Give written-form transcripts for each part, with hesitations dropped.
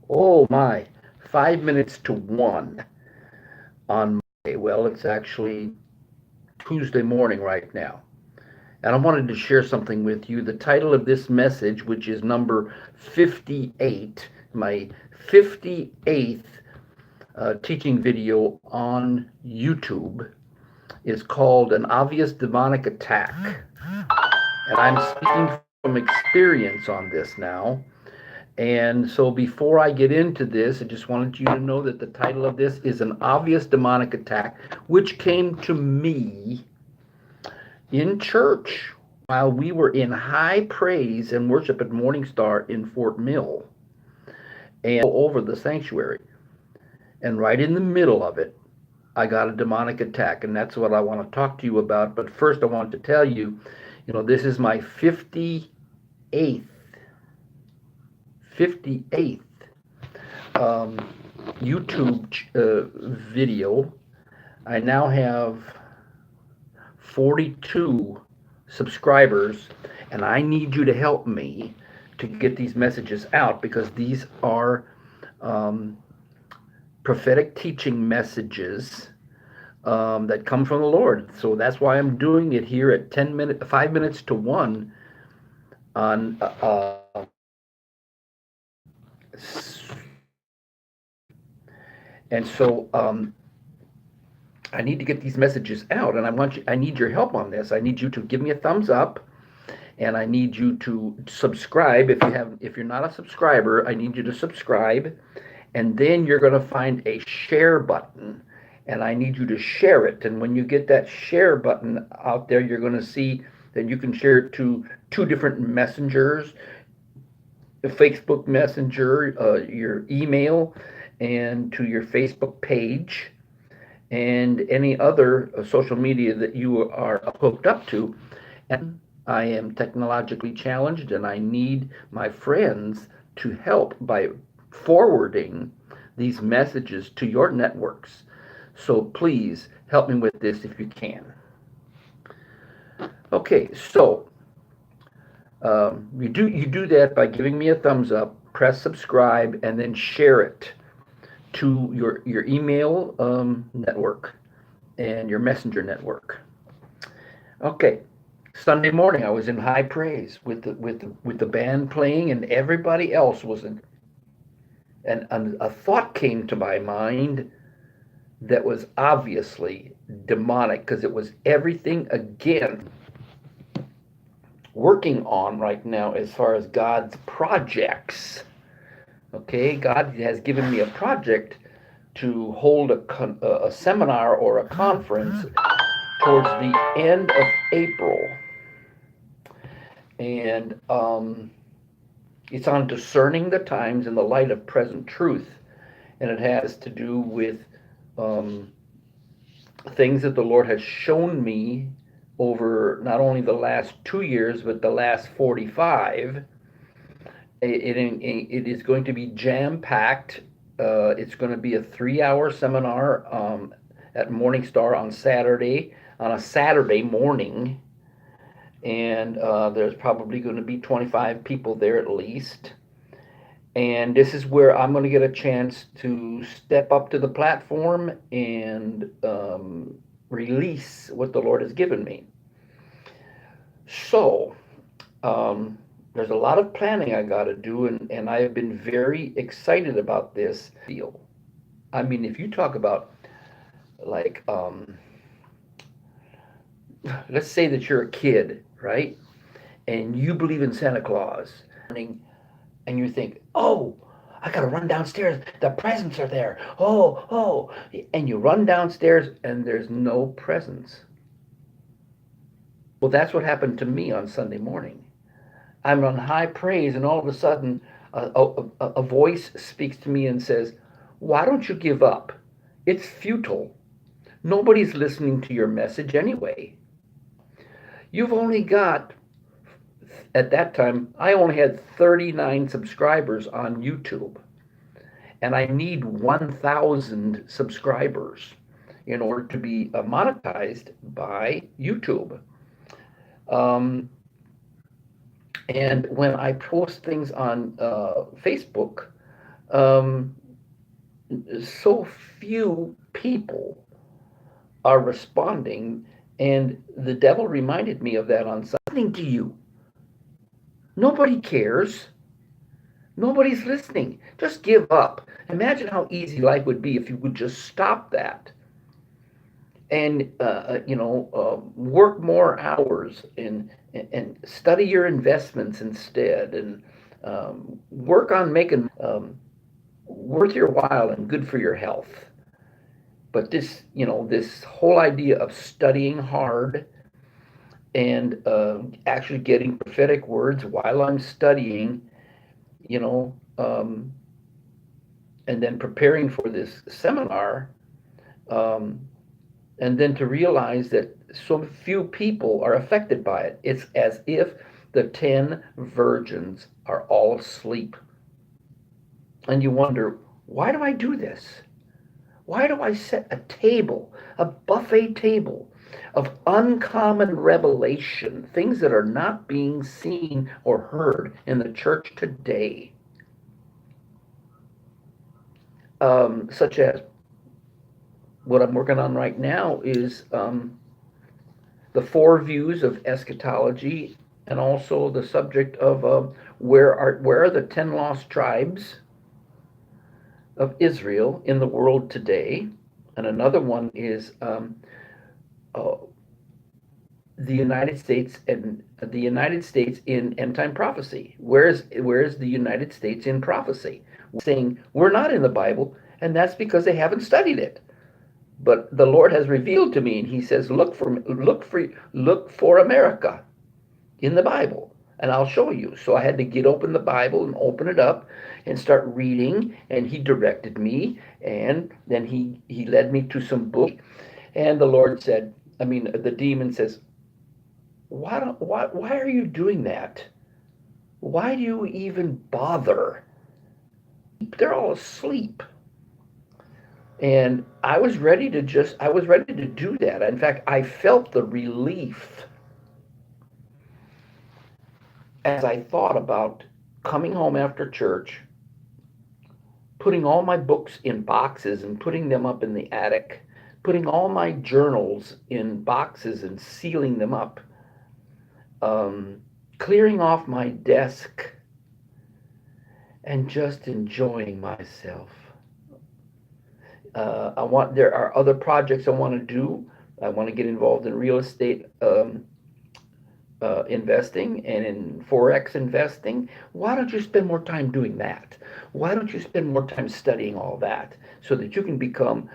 Oh my, 5 minutes to one on Monday. Well, it's actually Tuesday morning right now. And I wanted to share something with you. The title of this message, which is number 58, my 58th teaching video on YouTube, is called An Obvious Demonic Attack. And I'm speaking from experience on this now. And so before I get into this, I just wanted you to know that the title of this is An Obvious Demonic Attack, which came to me in church while we were in high praise and worship at Morning Star in Fort Mill and over the sanctuary. And right in the middle of it, I got a demonic attack, and that's what I want to talk to you about. But first, I want to tell you, this is my 58th 58th um, YouTube video. I now have 42 subscribers, and I need you to help me to get these messages out because these are um, prophetic teaching messages that come from the Lord. So that's why I'm doing it here at 5 minutes to one on and so I need to get these messages out, and I need your help on this. I need you to give me a thumbs up, and I need you to subscribe. If you're not a subscriber, I need you to subscribe, and then you're going to find a share button, and I need you to share it. And when you get that share button out there, you're going to see that you can share it to two different messengers: Facebook Messenger, your email, and to your Facebook page and any other social media that you are hooked up to. And I am technologically challenged and I need my friends to help by forwarding these messages to your networks. So please help me with this if you can. Okay, so you do that by giving me a thumbs up, press subscribe, and then share it to your email network and your messenger network. Okay, Sunday morning I was in high praise with the band playing and everybody else was in, and a thought came to my mind that was obviously demonic because it was everything again working on right now as far as God's projects. Okay, God has given me a project to hold a seminar or a conference towards the end of April. And it's on discerning the times in the light of present truth. And it has to do with um, things that the Lord has shown me over not only the last 2 years, but the last 45. It is going to be jam packed. It's going to be a 3 hour seminar at Morningstar on a Saturday morning. And there's probably going to be 25 people there at least. And this is where I'm going to get a chance to step up to the platform and release what the Lord has given me. So, there's a lot of planning I got to do, and I have been very excited about this deal. I mean, if you talk about, like, let's say that you're a kid, right? And you believe in Santa Claus, and you think, oh, I gotta run downstairs. The presents are there. Oh, oh. And you run downstairs and there's no presents. Well, that's what happened to me on Sunday morning. I'm on high praise, and all of a sudden, a voice speaks to me and says, why don't you give up? It's futile. Nobody's listening to your message anyway. You've only got, at that time, I only had 39 subscribers on YouTube, and I need 1,000 subscribers in order to be monetized by YouTube. Um, and when I post things on Facebook, Um, so few people are responding, and the devil reminded me of that on something to you. Nobody cares. Nobody's listening. Just give up. Imagine how easy life would be if you would just stop that and work more hours and study your investments instead, and work on making worth your while and good for your health. But this whole idea of studying hard and actually getting prophetic words while I'm studying, you know, and then preparing for this seminar, um, and then to realize that so few people are affected by it. It's as if the 10 virgins are all asleep. And you wonder, why do I do this? Why do I set a table, a buffet table of uncommon revelation, things that are not being seen or heard in the church today? Such as what I'm working on right now is the four views of eschatology, and also the subject of where are the 10 lost tribes of Israel in the world today, and another one is uh, the United States and the United States in end time prophecy. Where's the United States in prophecy? Saying we're not in the Bible, and that's because they haven't studied it. But the Lord has revealed to me, and He says, look for America in the Bible, and I'll show you. So I had to get open the Bible and open it up and start reading, and He directed me, and then He led me to some books, and the Lord said, I mean, the demon says, why are you doing that? Why do you even bother? They're all asleep. And I was ready to do that. In fact, I felt the relief as I thought about coming home after church, putting all my books in boxes and putting them up in the attic, putting all my journals in boxes and sealing them up, clearing off my desk, and just enjoying myself. There are other projects I want to do. I want to get involved in real estate investing and in forex investing. Why don't you spend more time doing that? Why don't you spend more time studying all that so that you can become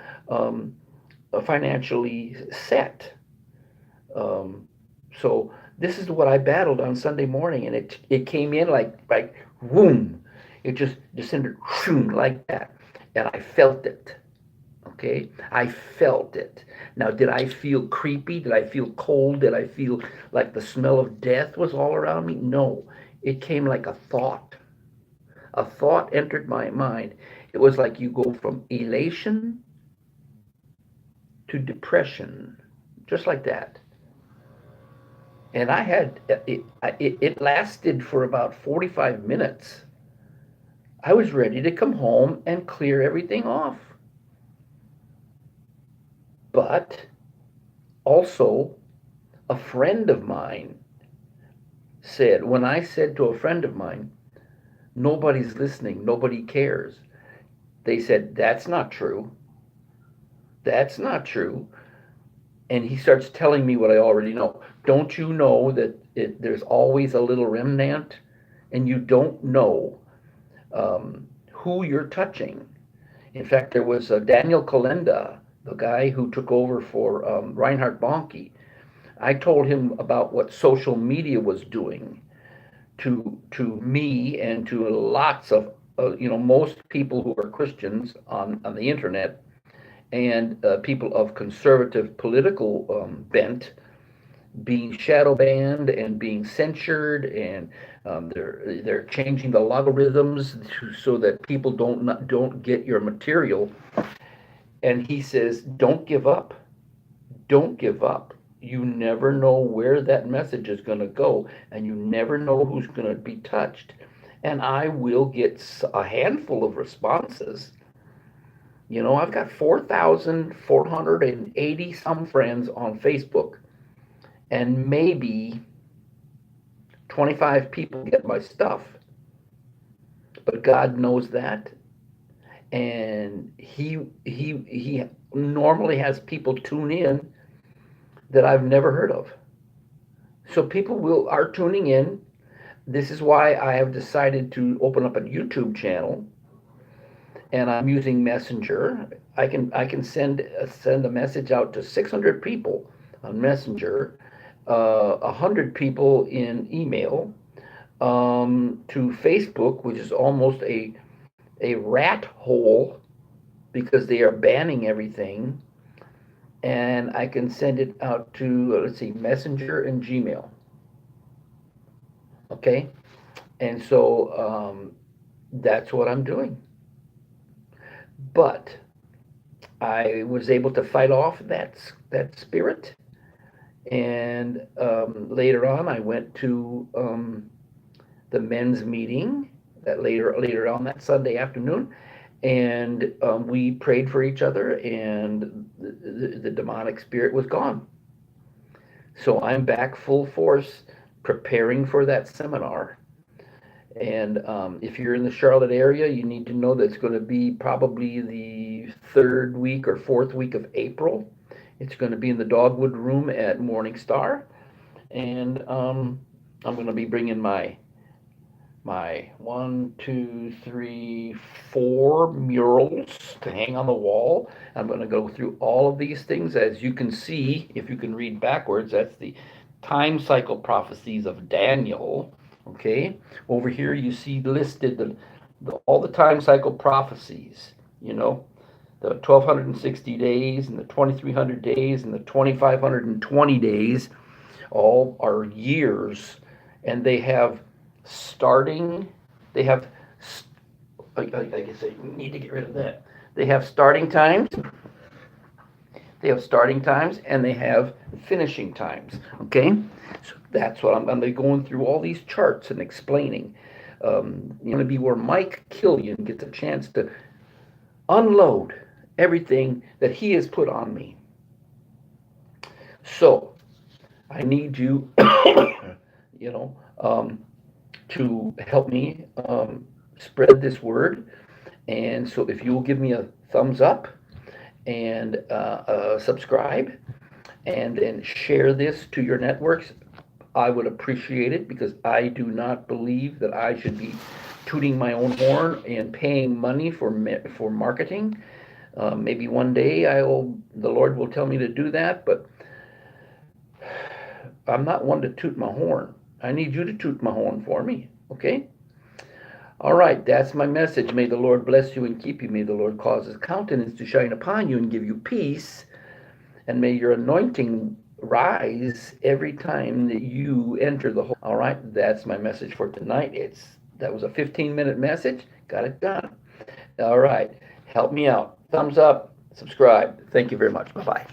financially set? Um, so this is what I battled on Sunday morning, and it came in like whoom. It just descended whoom, like that, and I felt it. Okay, I felt it. Now, did I feel creepy? Did I feel cold? Did I feel like the smell of death was all around me? No, it came like a thought. A thought entered my mind. It was like you go from elation to depression, just like that. And I had it lasted for about 45 minutes. I was ready to come home and clear everything off. But also, a friend of mine said, when I said to a friend of mine, nobody's listening, nobody cares, they said, that's not true. That's not true. And he starts telling me what I already know. Don't you know that there's always a little remnant, and you don't know who you're touching? In fact, there was Daniel Kolenda, the guy who took over for Reinhard Bonnke. I told him about what social media was doing to me and to lots of most people who are Christians on the internet, and people of conservative political bent being shadow banned and being censured, and they're changing the logarithms so that people don't get your material. And he says, don't give up. Don't give up. You never know where that message is going to go, and you never know who's going to be touched. and I will get a handful of responses. I've got 4,480 some friends on Facebook, and maybe 25 people get my stuff. But God knows that, and he normally has people tune in that I've never heard of. So people are tuning in. This is why I have decided to open up a YouTube channel, and I'm using Messenger. I can send a message out to 600 people on Messenger, 100 people in email, to Facebook, which is almost a rat hole because they are banning everything, and I can send it out to, let's see, Messenger and Gmail. Okay, and so that's what I'm doing. But I was able to fight off that spirit, and later on, I went to the men's meeting that later on that Sunday afternoon, and we prayed for each other, and the demonic spirit was gone. So I'm back full force preparing for that seminar. And if you're in the Charlotte area, you need to know that it's going to be probably the third week or fourth week of April. It's going to be in the Dogwood Room at Morning Star, and I'm going to be bringing my 1, 2, 3, 4 murals to hang on the wall. I'm going to go through all of these things. As you can see, if you can read backwards, that's the time cycle prophecies of Daniel. Okay, over here you see listed all the time cycle prophecies. The 1260 days and the 2300 days and the 2520 days, all are years, and they have starting. They have. I guess I need to get rid of that. They have starting times. They have starting times and they have finishing times. Okay, so that's what I'm going to be going through all these charts and explaining. Going to be where Mike Killian gets a chance to unload everything that he has put on me. So I need you, to help me spread this word. And so if you will give me a thumbs up and subscribe and then share this to your networks, I would appreciate it, because I do not believe that I should be tooting my own horn and paying money for marketing. Maybe one day the Lord will tell me to do that, but I'm not one to toot my horn. I need you to toot my horn for me, okay? All right, that's my message. May the Lord bless you and keep you. May the Lord cause his countenance to shine upon you and give you peace. And may your anointing rise every time that you enter the home. All right, that's my message for tonight. That was a 15-minute message. Got it done. All right, help me out. Thumbs up, subscribe. Thank you very much. Bye-bye.